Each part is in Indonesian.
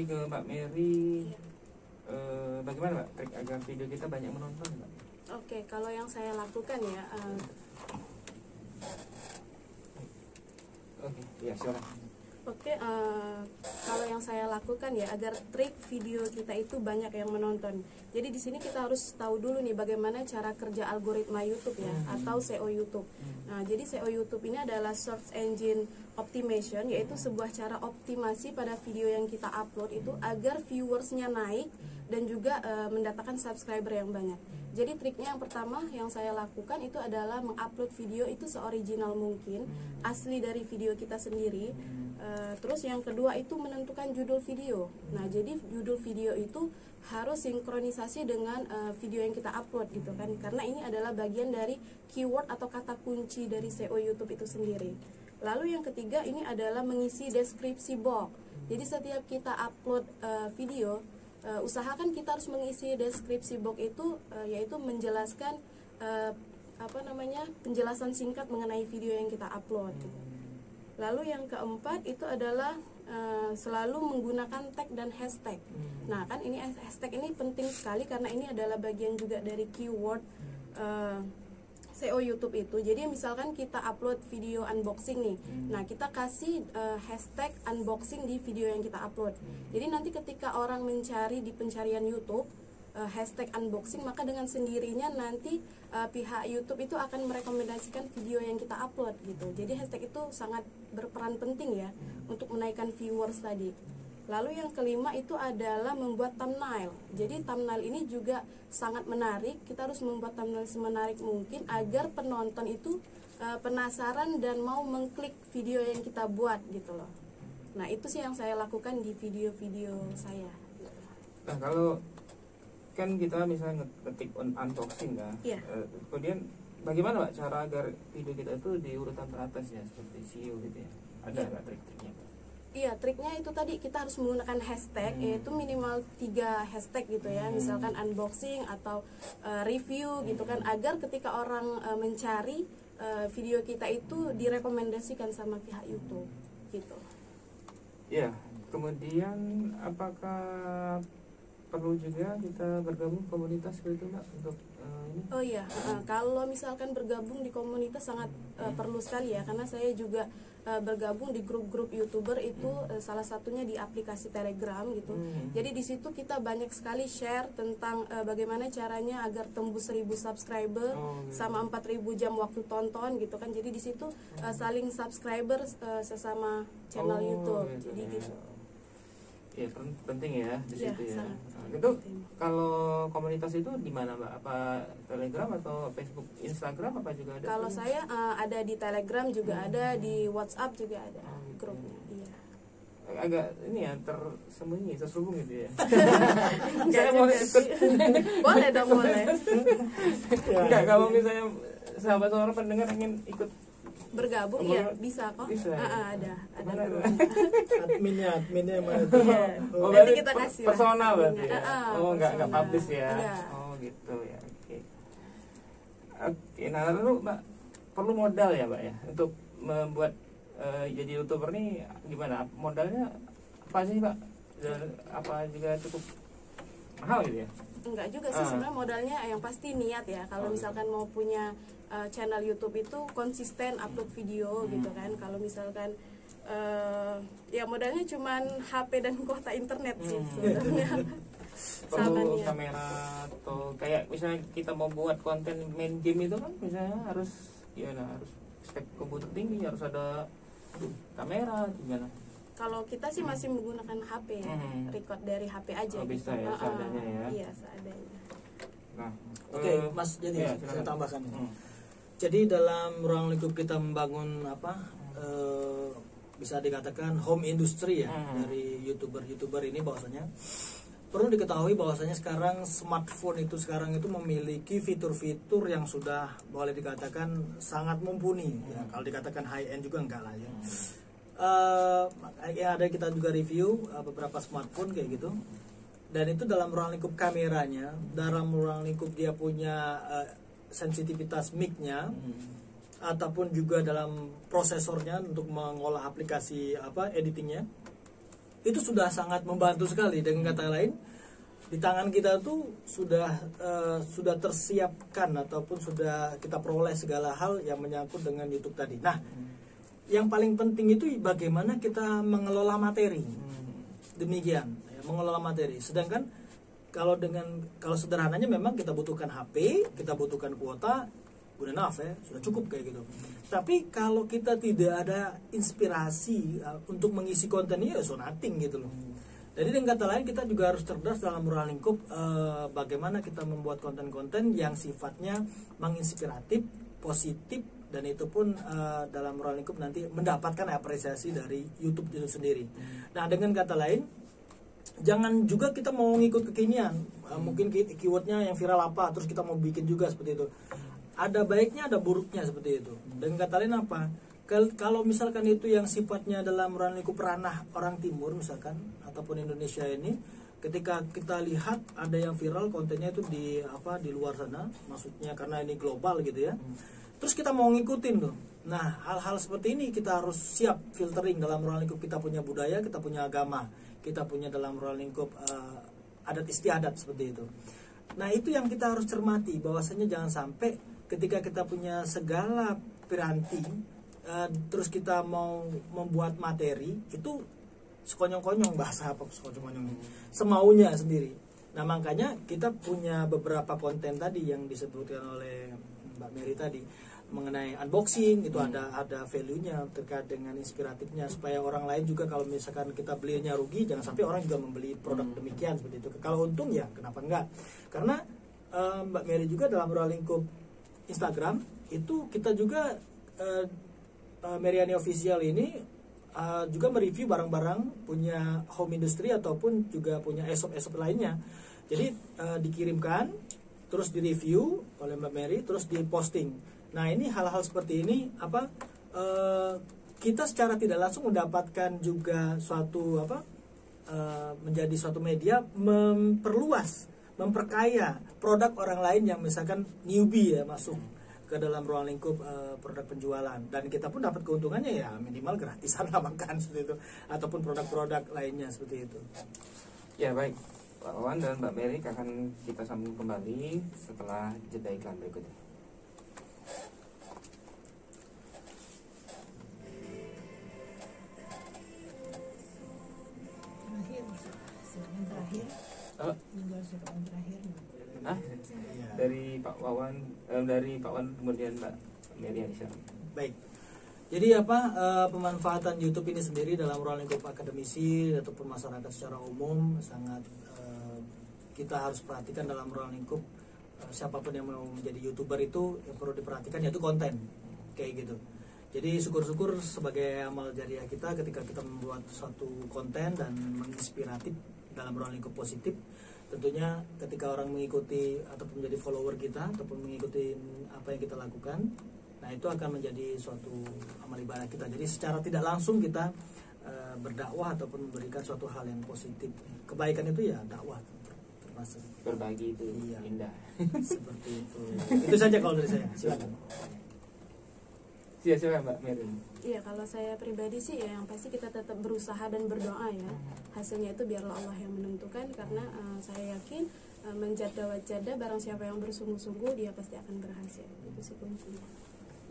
lagi ke Mbak Mary. Bagaimana Mbak trik agar video kita banyak menonton Mbak? Oke, kalau yang saya lakukan ya, Oke, ya silakan. Kalau yang saya lakukan ya, agar trik video kita itu banyak yang menonton. Jadi di sini kita harus tahu dulu nih bagaimana cara kerja algoritma YouTube ya, atau SEO YouTube. Nah, jadi SEO YouTube ini adalah Search Engine Optimization, yaitu sebuah cara optimasi pada video yang kita upload itu agar viewersnya naik dan juga mendatangkan subscriber yang banyak. Jadi triknya yang pertama yang saya lakukan itu adalah mengupload video itu seoriginal mungkin, asli dari video kita sendiri. Terus yang kedua itu menentukan judul video. Nah, jadi judul video itu harus sinkronisasi dengan video yang kita upload gitu kan, karena ini adalah bagian dari keyword atau kata kunci dari SEO YouTube itu sendiri. Lalu yang ketiga ini adalah mengisi deskripsi box. Jadi setiap kita upload video, usahakan kita harus mengisi deskripsi box itu, yaitu menjelaskan penjelasan singkat mengenai video yang kita upload. Lalu yang keempat itu adalah selalu menggunakan tag dan hashtag. Nah, kan ini hashtag ini penting sekali karena ini adalah bagian juga dari keyword SEO YouTube itu. Jadi misalkan kita upload video unboxing nih, nah kita kasih hashtag unboxing di video yang kita upload. Jadi nanti ketika orang mencari di pencarian YouTube hashtag unboxing, maka dengan sendirinya nanti pihak YouTube itu akan merekomendasikan video yang kita upload gitu. Jadi hashtag itu sangat berperan penting ya untuk menaikkan viewers tadi. Lalu yang kelima itu adalah membuat thumbnail. Jadi thumbnail ini juga sangat menarik. Kita harus membuat thumbnail semenarik mungkin agar penonton itu penasaran dan mau mengklik video yang kita buat gitu loh. Nah, itu sih yang saya lakukan di video-video saya. Nah, kalau kan kita misalnya ngetik unboxing kan, kemudian bagaimana Mbak cara agar video kita itu di urutan teratas ya, seperti SEO gitu ya? Ada nggak trik-triknya? Iya, triknya itu tadi kita harus menggunakan hashtag, yaitu minimal 3 hashtag gitu ya, misalkan unboxing atau review gitu kan, agar ketika orang mencari video kita itu direkomendasikan sama pihak YouTube gitu. Ya, kemudian apakah perlu juga kita bergabung komunitas seperti itu Mbak untuk ini? Oh iya, kalau misalkan bergabung di komunitas sangat perlu sekali ya, karena saya juga bergabung di grup-grup YouTuber itu, salah satunya di aplikasi Telegram gitu. Jadi di situ kita banyak sekali share tentang bagaimana caranya agar tembus 1000 subscriber sama 4000 jam waktu tonton gitu kan. Jadi di situ saling subscriber sesama channel YouTube. Jadi gitu. Ya, penting ya di situ ya. Itu penting. Kalau komunitas itu di mana Mbak? Apa Telegram atau Facebook, Instagram apa juga ada? Kalau saya ada di Telegram juga ada, di WhatsApp juga ada grupnya. Iya. Agak ini ya tersembunyi, terselubung gitu ya. Saya mau ikut. Boleh dong, boleh. Enggak, kalau misalnya sahabat orang pendengar ingin ikut bergabung ya bisa kok. Bisa, ya? Ada adminnya yang mana itu? Nanti kita kasih personal berarti ya? Enggak publish ya? Enggak. Oh gitu ya, oke. Nah lalu Mbak perlu modal ya Mbak ya untuk membuat jadi YouTuber nih, gimana modalnya apa sih Mbak? Apa juga cukup mahal gitu ya? Enggak juga sih, sebenarnya modalnya yang pasti niat ya. Kalau misalkan mau punya channel YouTube itu konsisten upload video gitu kan. Kalau misalkan ya modalnya cuman HP dan kuota internet sih sebenarnya. Perlu kamera atau kayak misalnya kita mau buat konten main game itu kan misalnya harus harus spek komputer tinggi, harus ada kamera gimana? Kalau kita sih masih menggunakan HP ya, record dari HP aja. Bisa ya, seadanya ya. Iya, seadanya. Nah, oke, Mas, jadi saya tambahkan. Jadi dalam ruang lingkup kita membangun bisa dikatakan home industry ya dari YouTuber ini, bahwasanya perlu diketahui bahwasanya sekarang smartphone itu memiliki fitur-fitur yang sudah boleh dikatakan sangat mumpuni ya. Kalau dikatakan high end juga enggak lah ya. Ya ada kita juga review beberapa smartphone kayak gitu, dan itu dalam ruang lingkup kameranya, dalam ruang lingkup dia punya sensitivitas mic-nya, ataupun juga dalam prosesornya untuk mengolah aplikasi editingnya, itu sudah sangat membantu sekali. Dengan kata lain, di tangan kita tuh sudah tersiapkan ataupun sudah kita peroleh segala hal yang menyangkut dengan YouTube tadi. Nah, yang paling penting itu bagaimana kita mengelola materi. Demikian, ya, mengelola materi. Sedangkan kalau sederhananya memang kita butuhkan HP, kita butuhkan kuota, good enough ya, sudah cukup kayak gitu. Tapi kalau kita tidak ada inspirasi untuk mengisi kontennya, ya so nothing gitu loh. Jadi dengan kata lain, kita juga harus cerdas dalam ruang lingkup bagaimana kita membuat konten-konten yang sifatnya menginspiratif, positif, dan itu pun dalam ruang lingkup nanti mendapatkan apresiasi dari YouTube itu sendiri. Nah, dengan kata lain, jangan juga kita mau ngikut kekinian. Mungkin keywordnya yang viral apa, terus kita mau bikin juga seperti itu. Ada baiknya, ada buruknya seperti itu. Dengan kata lain apa? Kalau misalkan itu yang sifatnya dalam ruang lingkup ranah orang timur misalkan, ataupun Indonesia ini, ketika kita lihat ada yang viral kontennya itu di luar sana, maksudnya karena ini global gitu ya. Terus kita mau ngikutin tuh. Nah, hal-hal seperti ini kita harus siap filtering dalam ruang lingkup kita punya budaya, kita punya agama, kita punya dalam ruang lingkup adat istiadat seperti itu. Nah, itu yang kita harus cermati, bahwasanya jangan sampai ketika kita punya segala piranti, terus kita mau membuat materi itu sekonyong-konyong, bahasa apa sekonyong-konyong, semaunya sendiri. Nah, makanya kita punya beberapa konten tadi yang disebutkan oleh Mbak Mary tadi mengenai unboxing, itu ada value-nya terkait dengan inspiratifnya, supaya orang lain juga kalau misalkan kita belinya rugi, jangan sampai orang juga membeli produk demikian seperti itu. Kalau untung ya kenapa enggak? Karena Mbak Mary juga dalam ruang lingkup Instagram itu kita juga Meriani Official ini juga mereview barang-barang punya home industry ataupun juga punya esop-esop lainnya. Jadi dikirimkan, terus direview oleh Mbak Mary, terus diposting. Nah, ini hal-hal seperti ini kita secara tidak langsung mendapatkan juga suatu menjadi suatu media memperluas, memperkaya produk orang lain yang misalkan newbie ya masuk ke dalam ruang lingkup produk penjualan, dan kita pun dapat keuntungannya ya minimal gratisan lah makan seperti itu, ataupun produk-produk lainnya seperti itu. Ya, baik, Pak Wawan dan Mbak Mary akan kita sambung kembali setelah jeda iklan berikutnya. Dari Pak Wawan, dari Pak Wawan kemudian Mbak Mary Aisyah. Baik. Jadi pemanfaatan YouTube ini sendiri dalam ruang lingkup akademisi ataupun masyarakat secara umum sangat kita harus perhatikan dalam ruang lingkup siapapun yang mau menjadi YouTuber itu yang perlu diperhatikan yaitu konten kayak gitu. Jadi syukur-syukur sebagai amal jariah kita ketika kita membuat suatu konten dan menginspiratif dalam ruang lingkup positif, tentunya ketika orang mengikuti ataupun menjadi follower kita ataupun mengikuti apa yang kita lakukan, nah itu akan menjadi suatu amal ibadah kita. Jadi secara tidak langsung kita berdakwah ataupun memberikan suatu hal yang positif. Kebaikan itu ya dakwah termasuk. Berbagi itu iya, indah. Seperti itu. Itu saja kalau dari saya. Silakan. Silakan Mbak Mary. Iya, kalau saya pribadi sih ya yang pasti kita tetap berusaha dan berdoa ya. Hasilnya itu biarlah Allah yang menentukan, karena saya yakin menjada wajada barang siapa yang bersungguh-sungguh dia pasti akan berhasil. Itu sih kuncinya.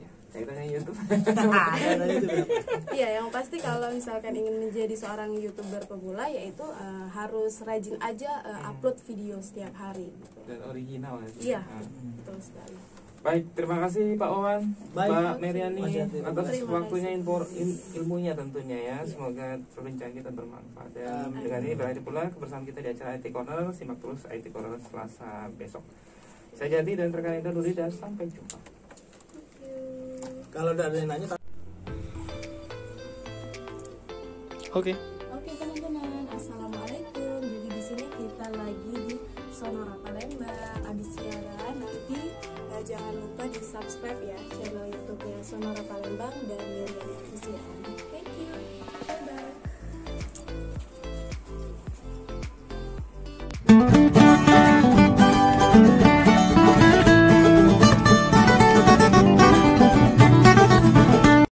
Ya, kaitannya YouTube. Iya, yang pasti kalau misalkan ingin menjadi seorang YouTuber pemula yaitu harus rajin aja upload video setiap hari gitu. Dan original ya. Iya, betul sekali. Baik, terima kasih Pak Wawan, Mbak Meriani atas waktunya, ilmunya tentunya ya. Semoga perbincangan kita bermanfaat. Dan dengan ini berakhir pula kebersamaan kita di acara IT Corner. Simak terus IT Corner Selasa besok. Saya Jadi dan rekan Indra Duri, dan sampai jumpa. Kalau ada yang nanya. Oke, teman-teman, assalamualaikum. Jadi di sini kita lagi di Sonora Palembang. Abis siaran nanti jangan lupa di subscribe ya channel YouTube-nya Sonora Palembang dan Meriani